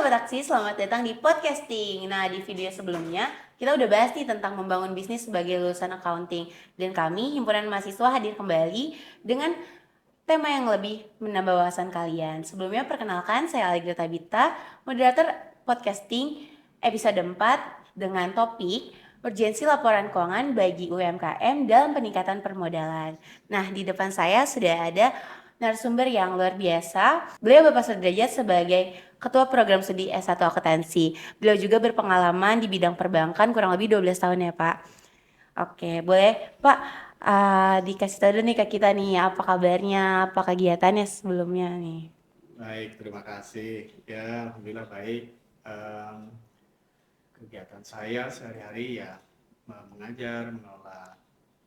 Sobat Aksi, selamat datang di podcasting. Nah, di video sebelumnya kita udah bahas nih tentang membangun bisnis sebagai lulusan accounting. Dan kami, himpunan mahasiswa, hadir kembali dengan tema yang lebih menambah wawasan kalian. Sebelumnya perkenalkan, saya Allegra Tabita, moderator podcasting episode 4 dengan topik urgensi laporan keuangan bagi UMKM dalam peningkatan permodalan. Nah, di depan saya sudah ada narasumber yang luar biasa. Beliau Bapak Sudrajat sebagai Ketua Program Studi S1 Akuntansi. Beliau juga berpengalaman di bidang perbankan kurang lebih 12 tahun ya Pak. Oke, boleh Pak dikasih tahu dulu nih ke kita nih apa kabarnya, apa kegiatannya sebelumnya nih. Baik, terima kasih. Ya, alhamdulillah baik. Kegiatan saya sehari-hari ya mengajar, mengelola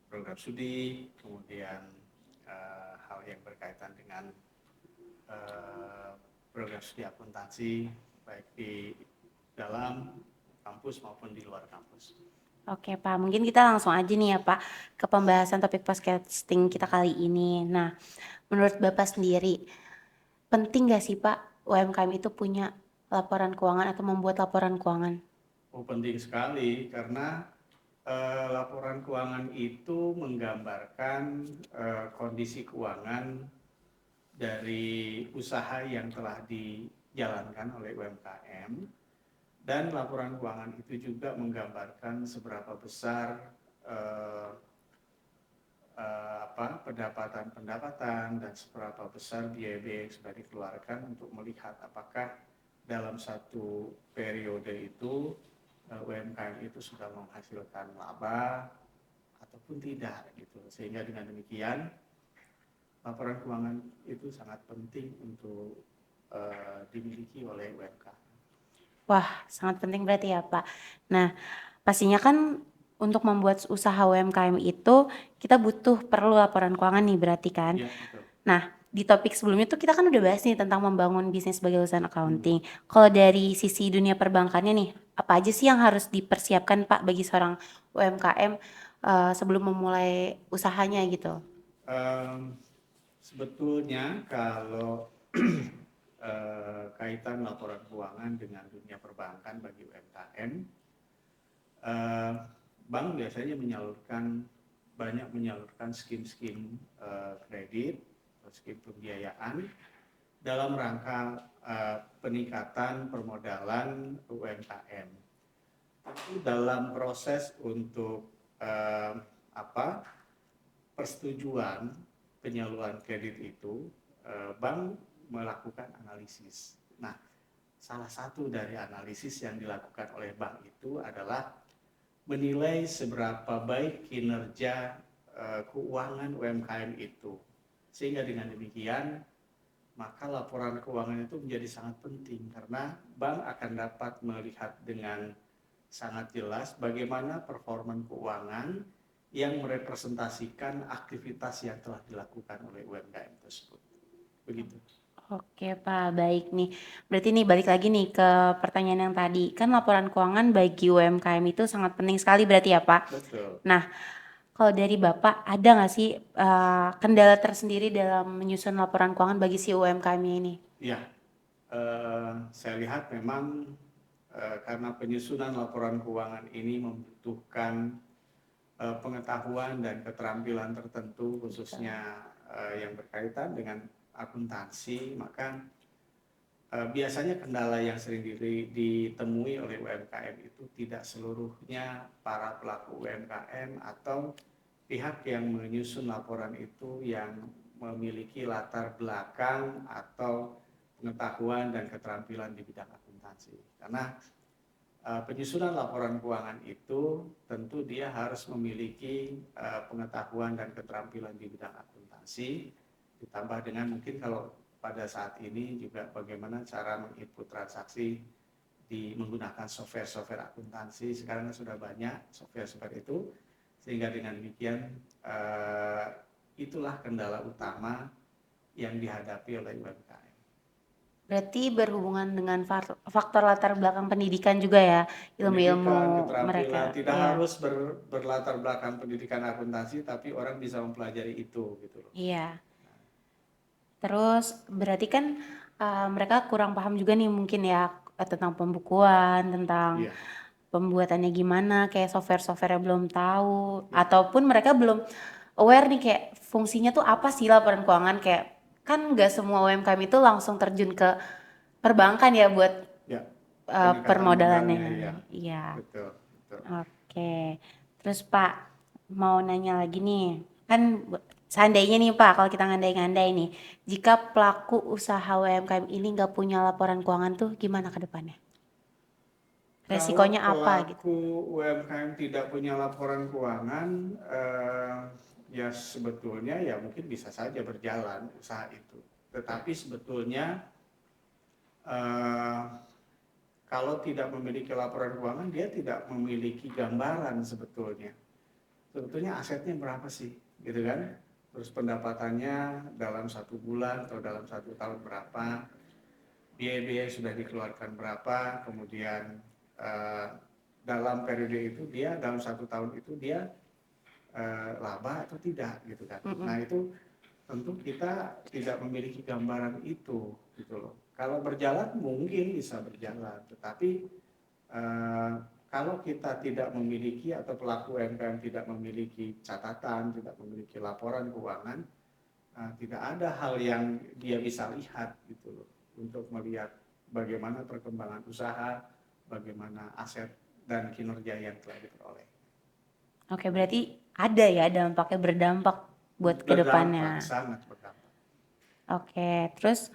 program studi, kemudian hal yang berkaitan dengan eh, program studi akuntansi, baik di dalam kampus maupun di luar kampus. Oke Pak, mungkin kita langsung aja nih ya Pak ke pembahasan topik podcasting kita kali ini. Nah, menurut Bapak sendiri, penting gak sih Pak UMKM itu punya laporan keuangan atau membuat laporan keuangan? Oh, penting sekali karena laporan keuangan itu menggambarkan kondisi keuangan dari usaha yang telah dijalankan oleh UMKM, dan laporan keuangan itu juga menggambarkan seberapa besar eh, pendapatan dan seberapa besar biaya-biaya yang sudah dikeluarkan untuk melihat apakah dalam satu periode itu UMKM itu sudah menghasilkan laba ataupun tidak gitu. Sehingga dengan demikian laporan keuangan itu sangat penting untuk dimiliki oleh UMKM. Wah, sangat penting berarti ya Pak. Nah, pastinya kan untuk membuat usaha UMKM itu kita perlu laporan keuangan nih berarti kan. Ya, betul. Nah, di topik sebelumnya tuh kita kan udah bahas nih tentang membangun bisnis sebagai lulusan accounting. Kalau dari sisi dunia perbankannya nih, apa aja sih yang harus dipersiapkan Pak bagi seorang UMKM sebelum memulai usahanya gitu? Sebetulnya kalau kaitan laporan keuangan dengan dunia perbankan bagi UMKM, bank biasanya banyak menyalurkan skim-skim kredit atau skim pembiayaan dalam rangka peningkatan permodalan UMKM. Tapi dalam proses untuk persetujuan penyaluran kredit itu, bank melakukan analisis. Nah, salah satu dari analisis yang dilakukan oleh bank itu adalah menilai seberapa baik kinerja keuangan UMKM itu. Sehingga dengan demikian, maka laporan keuangan itu menjadi sangat penting karena bank akan dapat melihat dengan sangat jelas bagaimana performa keuangan yang merepresentasikan aktivitas yang telah dilakukan oleh UMKM tersebut. Begitu. Oke Pak, baik nih. Berarti nih balik lagi nih ke pertanyaan yang tadi. Kan laporan keuangan bagi UMKM itu sangat penting sekali berarti ya Pak. Betul. Nah, kalau dari Bapak ada nggak sih kendala tersendiri dalam menyusun laporan keuangan bagi si UMKM ini? Ya, saya lihat memang karena penyusunan laporan keuangan ini membutuhkan pengetahuan dan keterampilan tertentu, khususnya yang berkaitan dengan akuntansi, maka biasanya kendala yang sering ditemui oleh UMKM itu tidak seluruhnya para pelaku UMKM atau pihak yang menyusun laporan itu yang memiliki latar belakang atau pengetahuan dan keterampilan di bidang akuntansi. Karena penyusunan laporan keuangan itu tentu dia harus memiliki pengetahuan dan keterampilan di bidang akuntansi, ditambah dengan mungkin kalau pada saat ini juga bagaimana cara menginput transaksi menggunakan software akuntansi. Sekarang sudah banyak software itu, sehingga dengan demikian itulah kendala utama yang dihadapi oleh UMKM. Berarti berhubungan dengan faktor latar belakang pendidikan juga ya, ilmu-ilmu Keterampilan, mereka. tidak Iya. harus berlatar belakang pendidikan akuntansi, tapi orang bisa mempelajari itu gitu loh. Iya. Terus berarti kan mereka kurang paham juga nih mungkin ya tentang pembukuan, tentang Iya, pembuatannya gimana, kayak software-software yang belum tahu, ya, ataupun mereka belum aware nih kayak fungsinya tuh apa sih laporan keuangan, kayak kan nggak semua UMKM itu langsung terjun ke perbankan ya buat ya. Peningkatan permodalannya. modalnya, ya, Iya. betul, betul. Oke. Terus Pak, mau nanya lagi nih. Kan seandainya nih Pak, kalau kita ngandai-ngandai nih, jika pelaku usaha UMKM ini nggak punya laporan keuangan tuh gimana ke depannya? Kalau Resikonya apa gitu? pelaku UMKM tidak punya laporan keuangan, ya sebetulnya ya mungkin bisa saja berjalan usaha itu. Tetapi sebetulnya eh, kalau tidak memiliki laporan keuangan, dia tidak memiliki gambaran sebetulnya. Sebetulnya asetnya berapa sih, gitu kan? Terus pendapatannya dalam 1 bulan atau dalam 1 tahun berapa, biaya-biaya sudah dikeluarkan berapa, kemudian eh, dalam periode itu dia dalam 1 tahun itu dia laba atau tidak, gitu kan? Mm-mm. Nah itu tentu kita tidak memiliki gambaran itu, gitu loh. Kalau berjalan mungkin bisa berjalan, tetapi eh, kalau kita tidak memiliki atau pelaku UMKM tidak memiliki catatan, tidak memiliki laporan keuangan, tidak ada hal yang dia bisa lihat gitu loh untuk melihat bagaimana perkembangan usaha, bagaimana aset dan kinerja yang telah diperoleh. Oke, berarti ada ya dampaknya, berdampak buat Berdampak, kedepannya. sangat berdampak. Oke, terus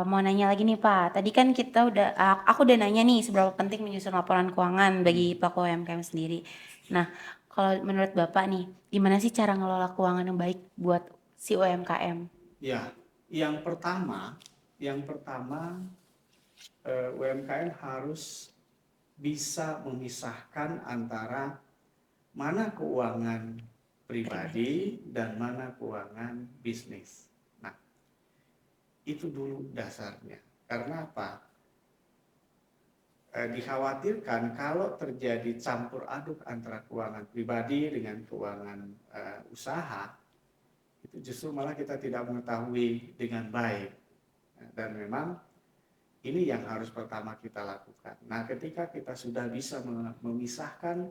mau nanya lagi nih Pak. Tadi kan kita udah, aku udah nanya nih seberapa penting menyusun laporan keuangan bagi pelaku UMKM sendiri. Nah, kalau menurut Bapak nih, gimana sih cara ngelola keuangan yang baik buat si UMKM? Ya, yang pertama UMKM harus bisa memisahkan antara mana keuangan Pribadi. pribadi dan mana keuangan bisnis. Nah, itu dulu dasarnya. Karena apa? Dikhawatirkan kalau terjadi campur aduk antara keuangan pribadi dengan keuangan usaha, itu justru malah kita tidak mengetahui dengan baik. Dan memang ini yang harus pertama kita lakukan. Nah, ketika kita sudah bisa memisahkan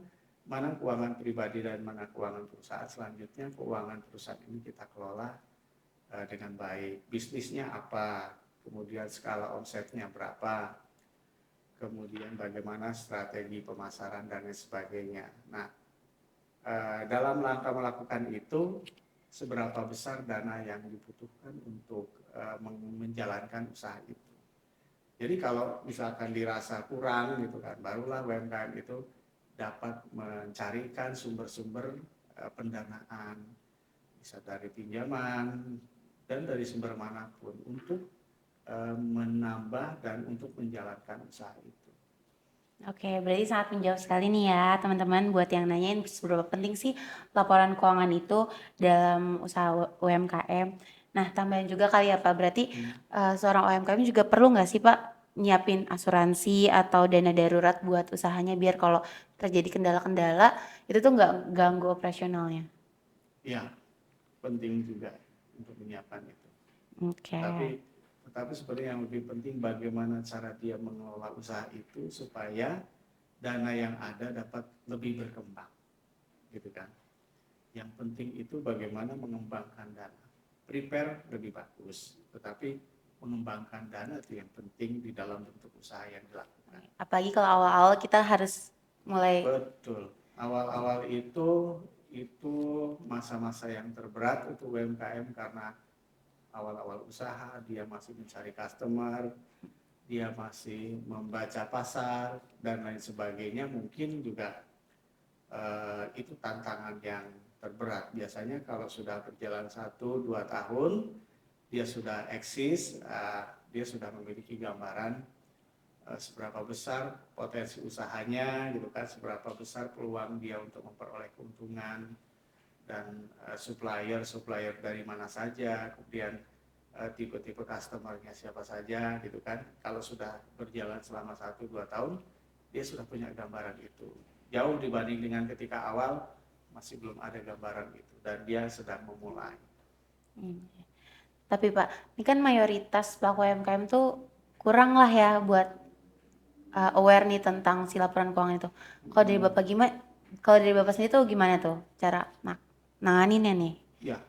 mana keuangan pribadi dan mana keuangan perusahaan, selanjutnya keuangan perusahaan ini kita kelola dengan baik. Bisnisnya apa, kemudian skala omsetnya berapa, kemudian bagaimana strategi pemasaran dan lain sebagainya. Nah, dalam langkah melakukan itu, seberapa besar dana yang dibutuhkan untuk menjalankan usaha itu. Jadi kalau misalkan dirasa kurang gitu kan, barulah UMKM itu dapat mencarikan sumber-sumber pendanaan, bisa dari pinjaman dan dari sumber manapun untuk menambah dan untuk menjalankan usaha itu. Oke, berarti sangat menjawab sekali nih ya teman-teman buat yang nanyain seberapa penting sih laporan keuangan itu dalam usaha UMKM. Nah, tambahan juga kali ya Pak, berarti seorang UMKM juga perlu nggak sih Pak nyiapin asuransi atau dana darurat buat usahanya biar kalau terjadi kendala-kendala itu tuh nggak ganggu operasionalnya. Ya, penting juga untuk menyiapkan itu. Oke. Tetapi sebenarnya yang lebih penting bagaimana cara dia mengelola usaha itu supaya dana yang ada dapat lebih berkembang, gitu kan. Yang penting itu bagaimana mengembangkan dana. Prepare lebih bagus, tetapi mengembangkan dana itu yang penting di dalam bentuk usaha yang dilakukan. Apalagi kalau awal-awal kita harus mulai. Betul. Awal-awal itu masa-masa yang terberat untuk UMKM karena awal-awal usaha dia masih mencari customer, dia masih membaca pasar dan lain sebagainya, mungkin juga itu tantangan yang terberat. Biasanya kalau sudah berjalan 1-2 tahun, dia sudah eksis, dia sudah memiliki gambaran seberapa besar potensi usahanya, gitu kan, seberapa besar peluang dia untuk memperoleh keuntungan dan supplier dari mana saja, kemudian tipe-tipe customernya siapa saja, gitu kan. Kalau sudah berjalan selama 1-2 tahun, dia sudah punya gambaran itu. Jauh dibanding dengan ketika awal masih belum ada gambaran itu dan dia sedang memulai. Tapi Pak, ini kan mayoritas pelaku UMKM tuh kurang lah ya buat aware nih tentang si laporan keuangan itu. Kalau dari Bapak gimana? Kalau dari Bapak sendiri tuh gimana tuh cara nanganinnya nih? Ya,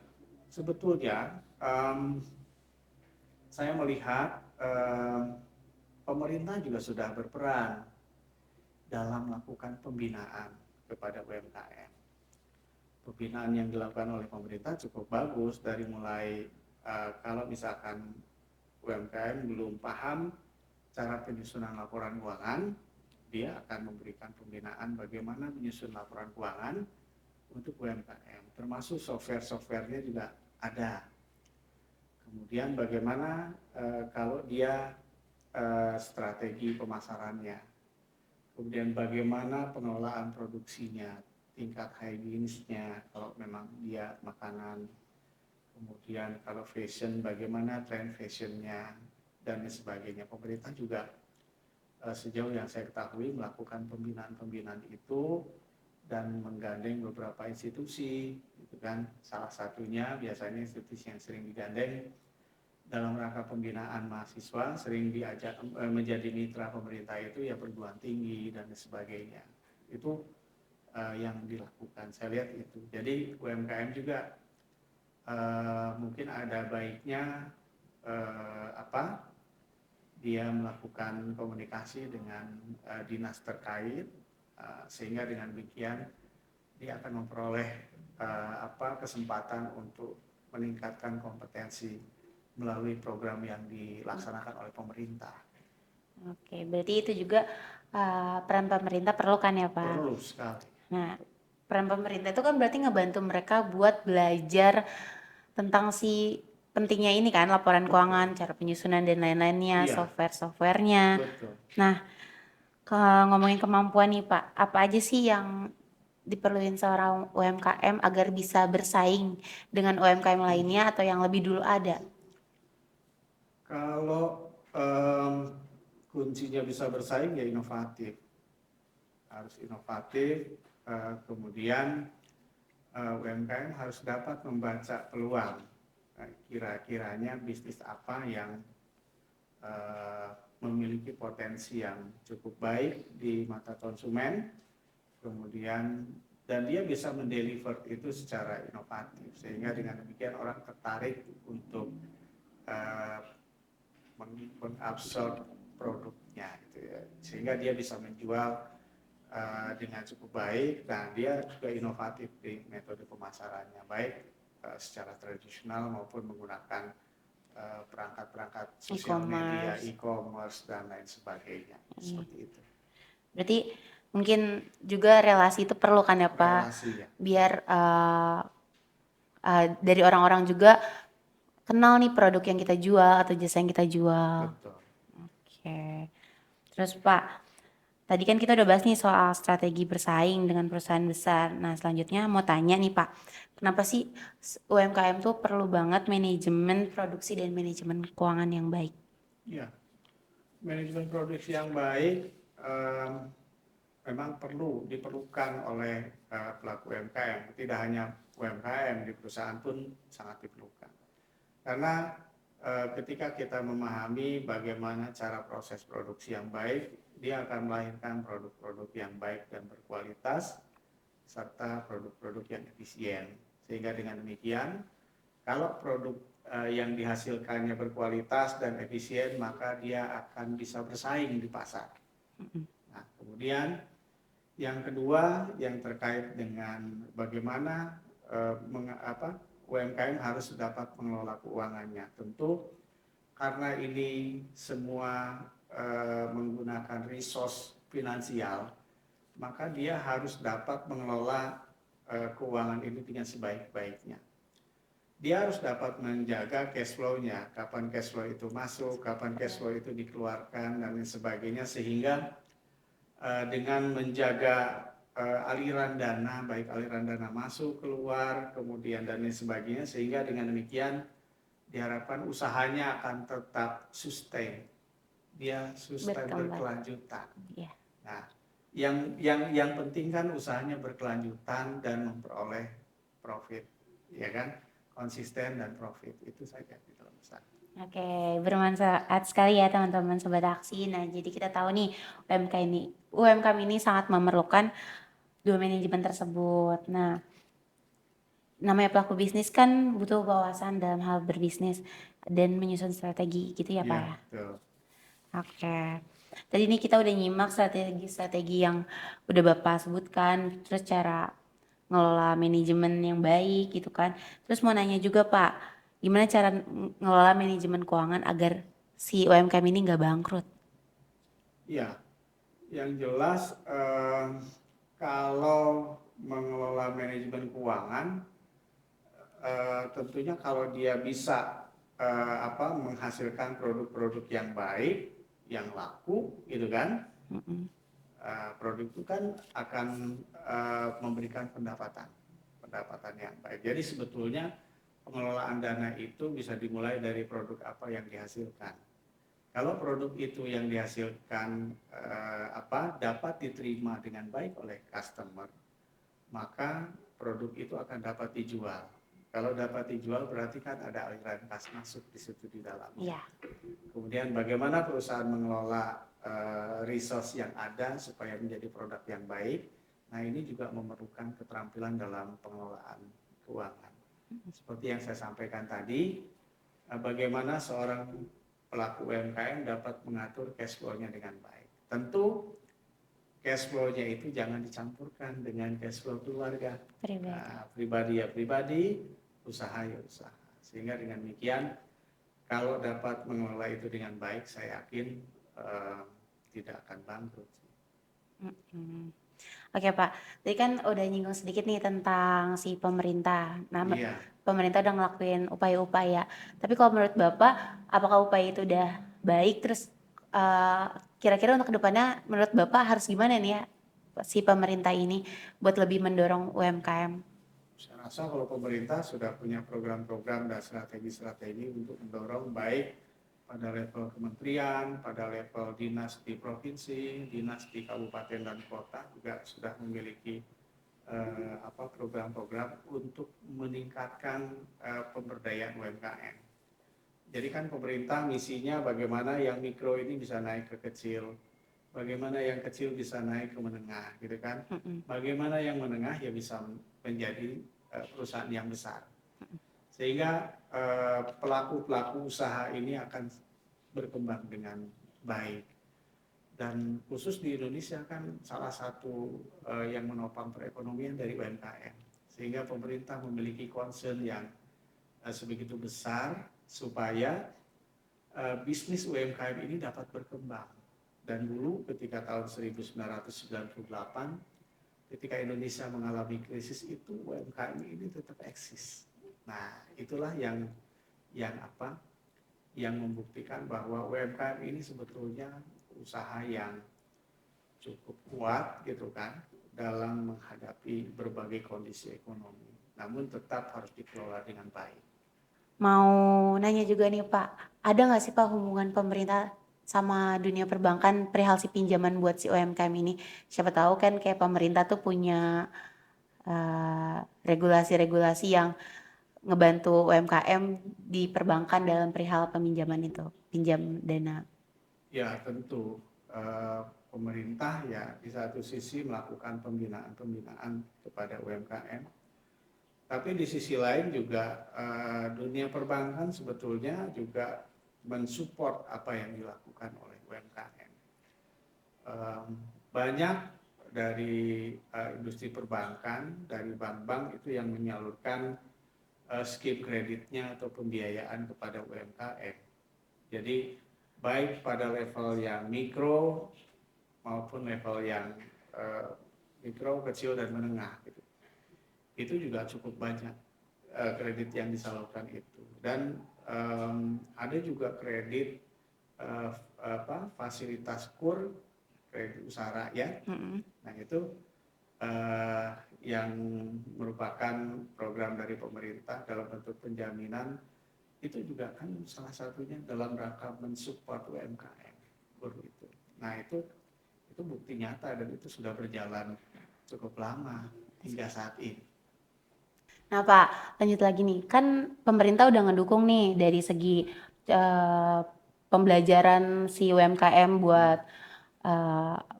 sebetulnya saya melihat pemerintah juga sudah berperan dalam melakukan pembinaan kepada UMKM. Pembinaan yang dilakukan oleh pemerintah cukup bagus, dari mulai kalau misalkan UMKM belum paham cara penyusunan laporan keuangan, dia akan memberikan pembinaan bagaimana menyusun laporan keuangan untuk UMKM, termasuk software-softwarenya juga ada. Kemudian bagaimana kalau dia strategi pemasarannya, kemudian bagaimana pengelolaan produksinya, tingkat higienisnya kalau memang dia makanan, kemudian kalau fashion bagaimana tren fashionnya dan sebagainya. Pemerintah juga sejauh yang saya ketahui melakukan pembinaan-pembinaan itu dan menggandeng beberapa institusi, gitu kan. Salah satunya biasanya institusi yang sering digandeng dalam rangka pembinaan mahasiswa, sering diajak menjadi mitra pemerintah itu ya perguruan tinggi dan sebagainya. Itu yang dilakukan, saya lihat itu. Jadi UMKM juga mungkin ada baiknya dia melakukan komunikasi dengan dinas terkait, sehingga dengan demikian dia akan memperoleh kesempatan untuk meningkatkan kompetensi melalui program yang dilaksanakan oleh pemerintah. Oke, berarti itu juga peran pemerintah perlu kan ya Pak? Perlu sekali. Nah, peran pemerintah itu kan berarti ngebantu mereka buat belajar tentang si pentingnya ini kan laporan keuangan, cara penyusunan dan lain-lainnya, Iya, software-softwarenya. betul. Nah, ngomongin kemampuan nih Pak, apa aja sih yang diperluin seorang UMKM agar bisa bersaing dengan UMKM lainnya atau yang lebih dulu ada? Kalau kuncinya bisa bersaing ya inovatif, harus inovatif. Kemudian UMKM harus dapat membaca peluang. Kira-kiranya bisnis apa yang memiliki potensi yang cukup baik di mata konsumen, kemudian dan dia bisa mendeliver itu secara inovatif, sehingga dengan demikian orang tertarik untuk mengabsorb produknya, gitu ya, sehingga dia bisa menjual dengan cukup baik. Dan dia juga inovatif di metode pemasarannya, baik secara tradisional maupun menggunakan perangkat-perangkat sosial media, e-commerce dan lain sebagainya. Seperti itu. Berarti mungkin juga relasi itu perlu kan ya Pak? Relasi ya. Biar dari orang-orang juga kenal nih produk yang kita jual atau jasa yang kita jual. Betul. Oke. Terus Pak, tadi kan kita udah bahas nih soal strategi bersaing dengan perusahaan besar. Nah, selanjutnya mau tanya nih Pak, kenapa sih UMKM tuh perlu banget manajemen produksi dan manajemen keuangan yang baik? Ya, manajemen produksi yang baik memang diperlukan oleh pelaku UMKM. Tidak hanya UMKM, di perusahaan pun sangat diperlukan. Karena ketika kita memahami bagaimana cara proses produksi yang baik, dia akan melahirkan produk-produk yang baik dan berkualitas, serta produk-produk yang efisien. Sehingga dengan demikian, kalau produk yang dihasilkannya berkualitas dan efisien, maka dia akan bisa bersaing di pasar. Nah, kemudian yang kedua yang terkait dengan bagaimana UMKM harus dapat mengelola keuangannya. Tentu karena ini semua menggunakan resource finansial, maka dia harus dapat mengelola keuangan ini dengan sebaik-baiknya. Dia harus dapat menjaga cash flow-nya, kapan cash flow itu masuk, kapan cash flow itu dikeluarkan, dan lain sebagainya, sehingga dengan menjaga aliran dana, baik aliran dana masuk, keluar, kemudian dan lain sebagainya, sehingga dengan demikian diharapkan usahanya akan tetap sustain, dia sustain berkelanjutan. Yeah. Nah, yang penting kan usahanya berkelanjutan dan memperoleh profit, ya kan, konsisten dan profit, itu saja di dalam usaha. Oke, bermanfaat sekali ya teman-teman Sobat Aksi. Nah, jadi kita tahu nih UMKM ini sangat memerlukan dua manajemen tersebut. Nah, namanya pelaku bisnis kan butuh wawasan dalam hal berbisnis dan menyusun strategi gitu ya Pak Iya, ya. betul. Oke. Tadi nih kita udah nyimak strategi-strategi yang udah Bapak sebutkan, terus cara ngelola manajemen yang baik gitu kan. Terus mau nanya juga Pak, gimana cara ngelola manajemen keuangan agar si UMKM ini nggak bangkrut? Iya, yang jelas kalau mengelola manajemen keuangan, tentunya kalau dia bisa menghasilkan produk-produk yang baik, yang laku, gitu kan, Mm-mm. produk itu kan akan memberikan pendapatan yang baik. Jadi sebetulnya pengelolaan dana itu bisa dimulai dari produk apa yang dihasilkan. Kalau produk itu yang dihasilkan dapat diterima dengan baik oleh customer, maka produk itu akan dapat dijual. Kalau dapat dijual berarti kan ada aliran kas masuk di situ di dalamnya. Iya. Kemudian bagaimana perusahaan mengelola resource yang ada supaya menjadi produk yang baik. Nah, ini juga memerlukan keterampilan dalam pengelolaan keuangan. Seperti yang saya sampaikan tadi, bagaimana seorang pelaku UMKM dapat mengatur cash flow-nya dengan baik. Tentu cash flow-nya itu jangan dicampurkan dengan cash flow keluarga. Pribadi. Pribadi ya pribadi, usaha ya usaha. Sehingga dengan demikian, kalau dapat mengelola itu dengan baik, saya yakin tidak akan bangkrut. Mm-mm. Oke Pak, tadi kan udah nyinggung sedikit nih tentang si pemerintah. Nah, Iya, pemerintah udah ngelakuin upaya-upaya. Tapi kalau menurut Bapak, apakah upaya itu udah baik? Terus eh, kira-kira untuk kedepannya menurut Bapak harus gimana nih ya si pemerintah ini buat lebih mendorong UMKM? saya rasa kalau pemerintah sudah punya program-program dan strategi-strategi untuk mendorong baik pada level kementerian, pada level dinas di provinsi, dinas di kabupaten dan kota juga sudah memiliki program-program untuk meningkatkan pemberdayaan UMKM. Jadi kan pemerintah misinya bagaimana yang mikro ini bisa naik ke kecil, bagaimana yang kecil bisa naik ke menengah, gitu kan? Mm-mm. Bagaimana yang menengah ya bisa menjadi perusahaan yang besar. Sehingga pelaku-pelaku usaha ini akan berkembang dengan baik. Dan khusus di Indonesia kan salah satu yang menopang perekonomian dari UMKM. Sehingga pemerintah memiliki concern yang sebegitu besar supaya bisnis UMKM ini dapat berkembang. Dan dulu ketika tahun 1998, ketika Indonesia mengalami krisis itu UMKM ini tetap eksis. Nah, itulah yang membuktikan bahwa UMKM ini sebetulnya usaha yang cukup kuat gitu kan dalam menghadapi berbagai kondisi ekonomi. Namun tetap harus dikelola dengan baik. Mau nanya juga nih Pak, ada nggak sih Pak hubungan pemerintah sama dunia perbankan perihal si pinjaman buat si UMKM ini? Siapa tahu kan kayak pemerintah tuh punya regulasi-regulasi yang ngebantu UMKM di perbankan dalam perihal peminjaman itu, pinjam dana. Ya tentu pemerintah ya di satu sisi melakukan pembinaan kepada UMKM, tapi di sisi lain juga dunia perbankan sebetulnya juga mensupport apa yang dilakukan oleh UMKM. Banyak dari industri perbankan, dari bank-bank itu yang menyalurkan skema kreditnya atau pembiayaan kepada UMKM. Jadi baik pada level yang mikro maupun level yang mikro, kecil dan menengah gitu. Itu juga cukup banyak kredit yang disalurkan itu. Dan ada juga kredit fasilitas KUR, kredit usaha rakyat. Nah itu yang merupakan program dari pemerintah dalam bentuk penjaminan, itu juga kan salah satunya dalam rangka mensupport UMKM KUR itu. Nah itu bukti nyata dan itu sudah berjalan cukup lama hingga saat ini. Nah Pak, lanjut lagi nih, kan pemerintah udah ngedukung nih dari segi eh, pembelajaran si UMKM buat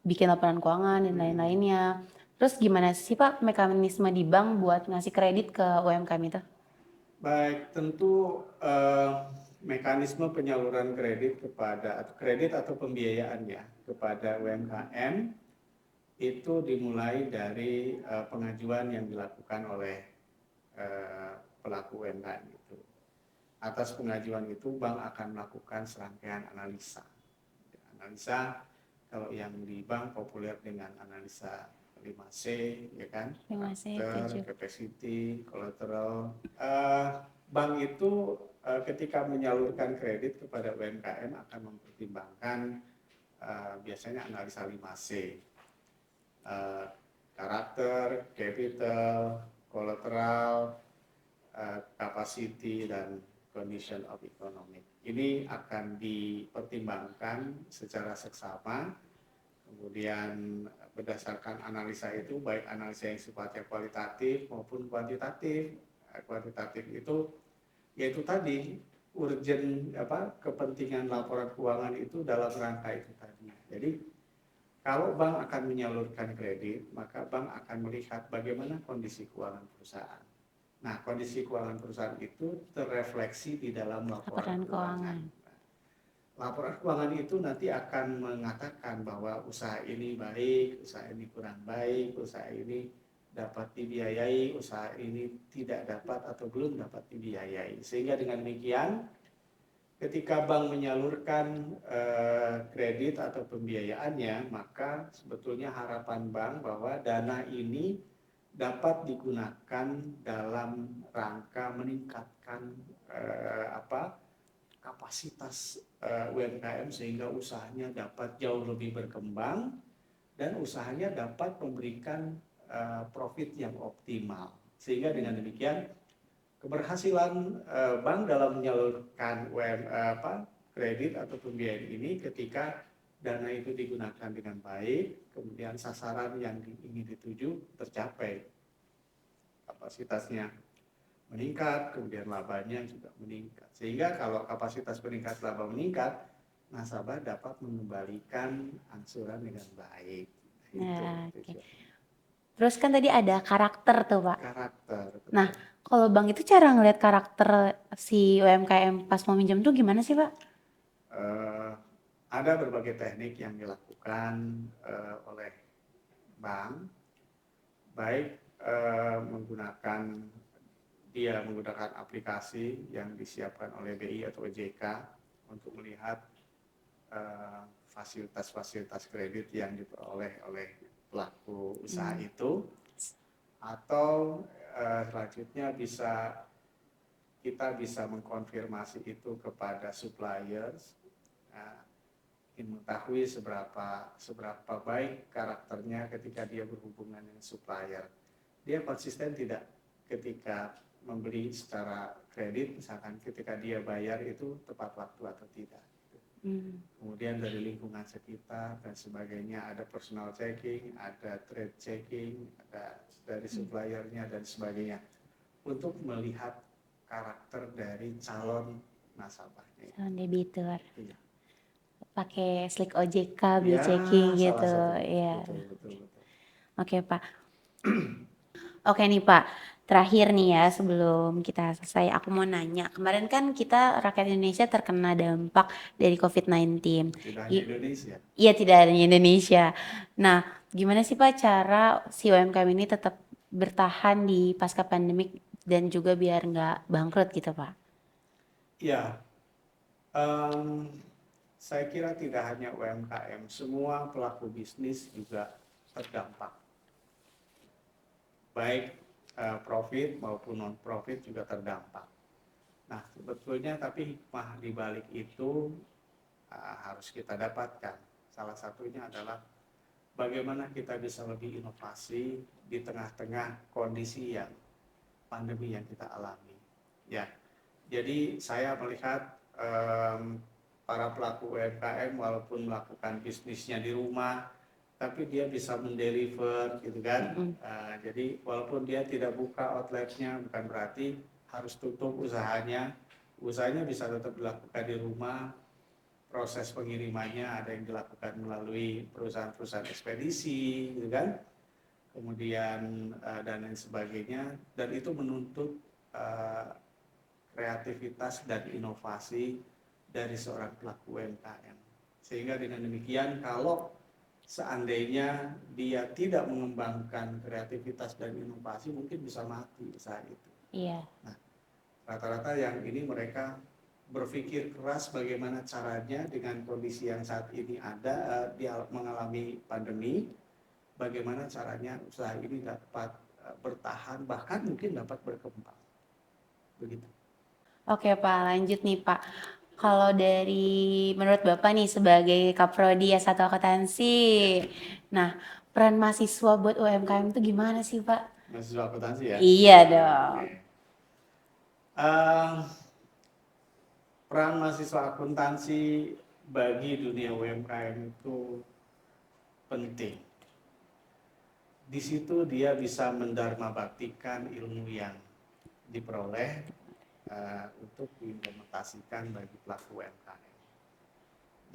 bikin laporan keuangan dan lain-lainnya. Terus gimana sih Pak mekanisme di bank buat ngasih kredit ke UMKM itu? Baik, tentu mekanisme penyaluran kredit atau pembiayaannya kepada UMKM itu dimulai dari pengajuan yang dilakukan oleh pelaku UMKM itu. Atas pengajuan itu, bank akan melakukan serangkaian analisa. Analisa kalau yang di bank populer dengan analisa 5C, ya kan? 5C, Karakter, 7. capacity, collateral. Bank itu ketika menyalurkan kredit kepada UMKM akan mempertimbangkan biasanya analisa 5C. Karakter, capital, collateral, capacity, dan condition of economic. Ini akan dipertimbangkan secara seksama, kemudian berdasarkan analisa itu, baik analisa yang sifatnya kualitatif maupun kuantitatif. Kuantitatif itu yaitu tadi urgent kepentingan laporan keuangan itu dalam rangka itu tadi. Jadi kalau bank akan menyalurkan kredit, maka bank akan melihat bagaimana kondisi keuangan perusahaan. Nah, kondisi keuangan perusahaan itu terrefleksi di dalam laporan keuangan. Laporan keuangan itu nanti akan mengatakan bahwa usaha ini baik, usaha ini kurang baik, usaha ini dapat dibiayai, usaha ini tidak dapat atau belum dapat dibiayai. Sehingga dengan demikian, ketika bank menyalurkan kredit atau pembiayaannya, maka sebetulnya harapan bank bahwa dana ini dapat digunakan dalam rangka meningkatkan kapasitas UMKM sehingga usahanya dapat jauh lebih berkembang dan usahanya dapat memberikan profit yang optimal. Sehingga dengan demikian keberhasilan bank dalam menyalurkan kredit atau pembiayaan ini ketika dana itu digunakan dengan baik, kemudian sasaran yang ingin dituju tercapai, kapasitasnya meningkat, kemudian labanya juga meningkat. Sehingga kalau kapasitas meningkat, laba meningkat, nasabah dapat mengembalikan angsuran dengan baik. Nah, okay. Terus kan tadi ada karakter tuh Pak. Karakter. Nah, kalau bank itu cara ngelihat karakter si UMKM pas mau minjem tuh gimana sih Pak? Ada berbagai teknik yang dilakukan oleh bank, baik menggunakan aplikasi yang disiapkan oleh BI atau OJK untuk melihat fasilitas-fasilitas kredit yang diperoleh oleh pelaku usaha itu, atau selanjutnya kita bisa mengkonfirmasi itu kepada suppliers, ingin mengetahui seberapa baik karakternya ketika dia berhubungan dengan supplier. Dia konsisten tidak ketika membeli secara kredit, misalkan ketika dia bayar itu tepat waktu atau tidak. Kemudian dari lingkungan sekitar dan sebagainya, ada personal checking, ada trade checking, ada dari suppliernya dan sebagainya, untuk melihat karakter dari calon nasabahnya. Calon debitur. Iya. Pakai slik OJK, bill checking gitu, ya. Betul. Oke Pak. Oke nih Pak, terakhir nih ya sebelum kita selesai, aku mau nanya. Kemarin kan kita rakyat Indonesia terkena dampak dari COVID-19. Tidak hanya Indonesia. Iya, tidak hanya Indonesia. Nah, gimana sih Pak cara si UMKM ini tetap bertahan di pasca pandemik dan juga biar nggak bangkrut gitu Pak? Ya, saya kira tidak hanya UMKM, semua pelaku bisnis juga terdampak. Baik profit maupun non-profit juga terdampak. Nah, sebetulnya tapi hikmah di balik itu harus kita dapatkan. Salah satunya adalah bagaimana kita bisa lebih inovasi di tengah-tengah kondisi yang pandemi yang kita alami. Ya, jadi saya melihat para pelaku UMKM walaupun melakukan bisnisnya di rumah, tapi dia bisa mendeliver gitu kan. Jadi walaupun dia tidak buka outletnya, bukan berarti harus tutup usahanya. usahanya bisa tetap dilakukan di rumah, proses pengirimannya ada yang dilakukan melalui perusahaan-perusahaan ekspedisi, gitu kan, kemudian dan lain sebagainya, dan itu menuntut kreativitas dan inovasi dari seorang pelaku UMKM. Sehingga dengan demikian kalau seandainya dia tidak mengembangkan kreativitas dan inovasi, mungkin bisa mati usaha itu. Iya. Nah, rata-rata yang ini mereka berpikir keras bagaimana caranya dengan kondisi yang saat ini ada, dia mengalami pandemi, bagaimana caranya usaha ini dapat bertahan, bahkan mungkin dapat berkembang. Begitu. Oke Pak, lanjut nih Pak. Kalau dari menurut Bapak nih sebagai Kaprodi S1 Akuntansi, nah peran mahasiswa buat UMKM itu gimana sih Pak? Mahasiswa akuntansi ya? Iya dong. Oke. Eh, Peran mahasiswa akuntansi bagi dunia UMKM itu penting. Di situ dia bisa mendharmabaktikan ilmu yang diperoleh untuk diimplementasikan bagi pelaku UMKM.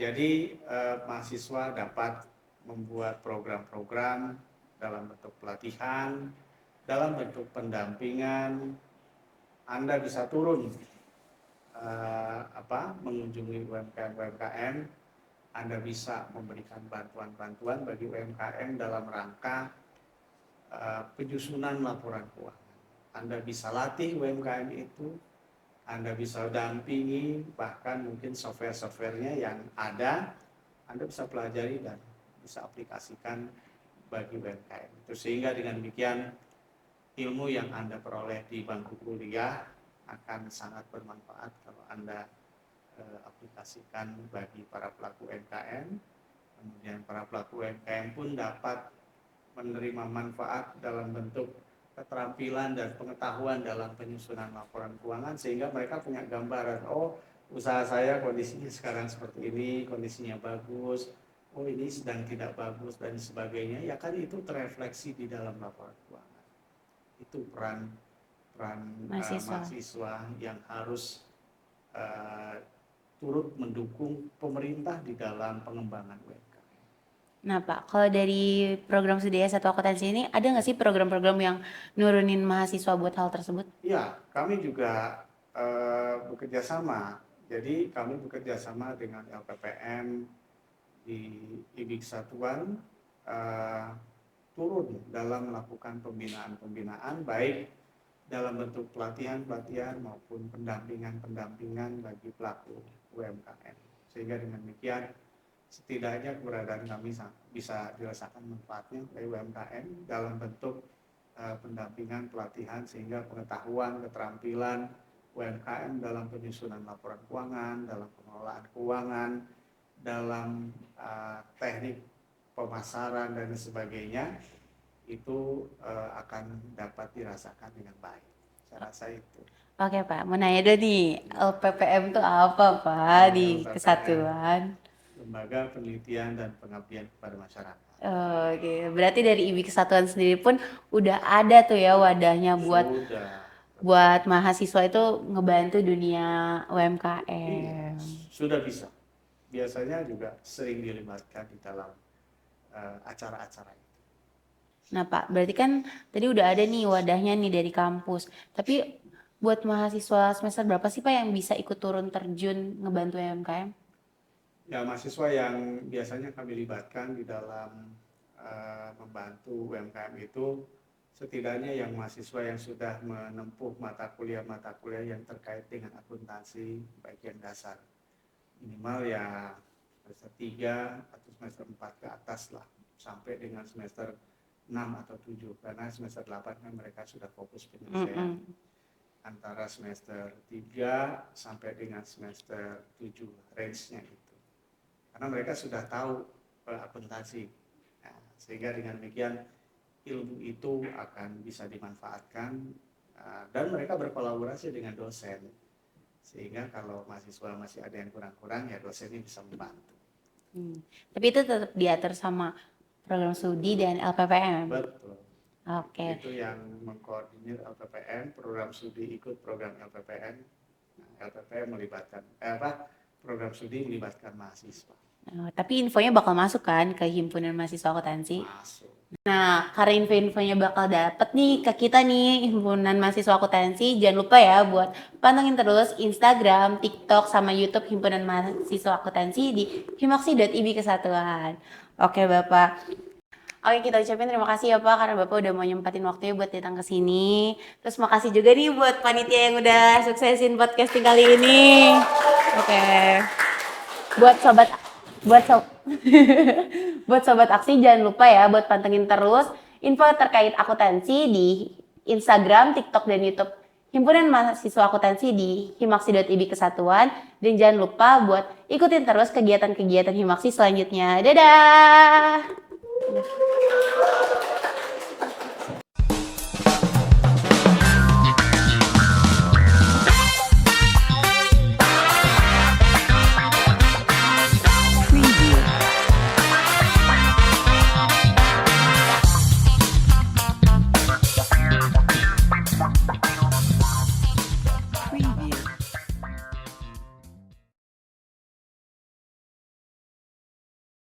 Jadi mahasiswa dapat membuat program-program dalam bentuk pelatihan, dalam bentuk pendampingan. Anda bisa turun mengunjungi UMKM, Anda bisa memberikan bantuan-bantuan bagi UMKM dalam rangka penyusunan laporan keuangan. Anda bisa latih UMKM itu, Anda bisa dampingi, bahkan mungkin software-softwarenya yang ada, Anda bisa pelajari dan bisa aplikasikan bagi UMKM itu. Sehingga dengan demikian ilmu yang Anda peroleh di bangku kuliah akan sangat bermanfaat kalau Anda aplikasikan bagi para pelaku UMKM. Kemudian para pelaku UMKM pun dapat menerima manfaat dalam bentuk keterampilan dan pengetahuan dalam penyusunan laporan keuangan, sehingga mereka punya gambaran, oh usaha saya kondisinya sekarang seperti ini, kondisinya bagus, oh ini sedang tidak bagus dan sebagainya, ya kan itu terefleksi di dalam laporan keuangan. Itu peran mahasiswa yang harus turut mendukung pemerintah di dalam pengembangan UMKM. Nah Pak, kalau dari program studi S1 Akuntansi ini ada nggak sih program-program yang nurunin mahasiswa buat hal tersebut? Ya, kami juga bekerja sama. Jadi kami bekerja sama dengan LPPM di IBIK Satuan, turun dalam melakukan pembinaan-pembinaan, baik dalam bentuk pelatihan-pelatihan maupun pendampingan-pendampingan bagi pelaku UMKM. Sehingga dengan demikian setidaknya keberadaan kami bisa dirasakan manfaatnya oleh UMKM dalam bentuk pendampingan, pelatihan, sehingga pengetahuan, keterampilan UMKM dalam penyusunan laporan keuangan, dalam pengelolaan keuangan, dalam teknik pemasaran dan sebagainya itu akan dapat dirasakan dengan baik. Saya rasa itu. Oke Pak, mau nanya dulu nih, LPPM itu apa Pak di LPPM, kesatuan? Lembaga Penelitian dan Pengabdian kepada Masyarakat. Oke, berarti dari IBI Kesatuan sendiri pun udah ada tuh ya wadahnya buat mahasiswa itu ngebantu dunia UMKM. Iya, sudah bisa. Biasanya juga sering dilibatkan di dalam acara-acara itu. Nah Pak, berarti kan tadi udah ada nih wadahnya nih dari kampus. Tapi buat mahasiswa semester berapa sih Pak yang bisa ikut turun terjun ngebantu UMKM? Ya, mahasiswa yang biasanya kami libatkan di dalam membantu UMKM itu setidaknya yang mahasiswa yang sudah menempuh mata kuliah yang terkait dengan akuntansi bagian dasar, minimal ya semester 3 atau semester 4 ke atas lah, sampai dengan semester 6 atau 7, karena semester 8 kan mereka sudah fokus penyelesaian. Antara semester 3 sampai dengan semester 7 range-nya itu, karena mereka sudah tahu akuntansi. Nah, sehingga dengan demikian ilmu itu akan bisa dimanfaatkan dan mereka berkolaborasi dengan dosen, sehingga kalau mahasiswa masih ada yang kurang-kurang ya dosennya bisa membantu. Tapi itu tetap diatur sama program studi dan LPPM. Betul. Oke. Itu yang mengkoordinir LPPM, program studi ikut program LPPM. Nah, LPP melibatkan program studi melibatkan mahasiswa. Tapi infonya bakal masuk kan ke Himpunan Mahasiswa Akuntansi? Masuk. Nah, karena info-infonya bakal dapet nih ke kita nih, Himpunan Mahasiswa Akuntansi. Jangan lupa ya buat pantengin terus Instagram, TikTok, sama YouTube Himpunan Mahasiswa Akuntansi di himaksi.ib Kesatuan. Oke, Bapak. Oke, kita ucapin terima kasih ya Pak, karena Bapak udah mau nyempatin waktunya buat datang ke sini. Terus makasih juga nih buat panitia yang udah suksesin podcasting kali ini. Oke. Buat sobat buat sob buat sobat aksi jangan lupa ya buat pantengin terus info terkait akuntansi di Instagram, TikTok, dan YouTube Himpunan Mahasiswa Akuntansi di himaksi.ib Kesatuan. Dan jangan lupa buat ikutin terus kegiatan-kegiatan Himaksi selanjutnya. Dadah!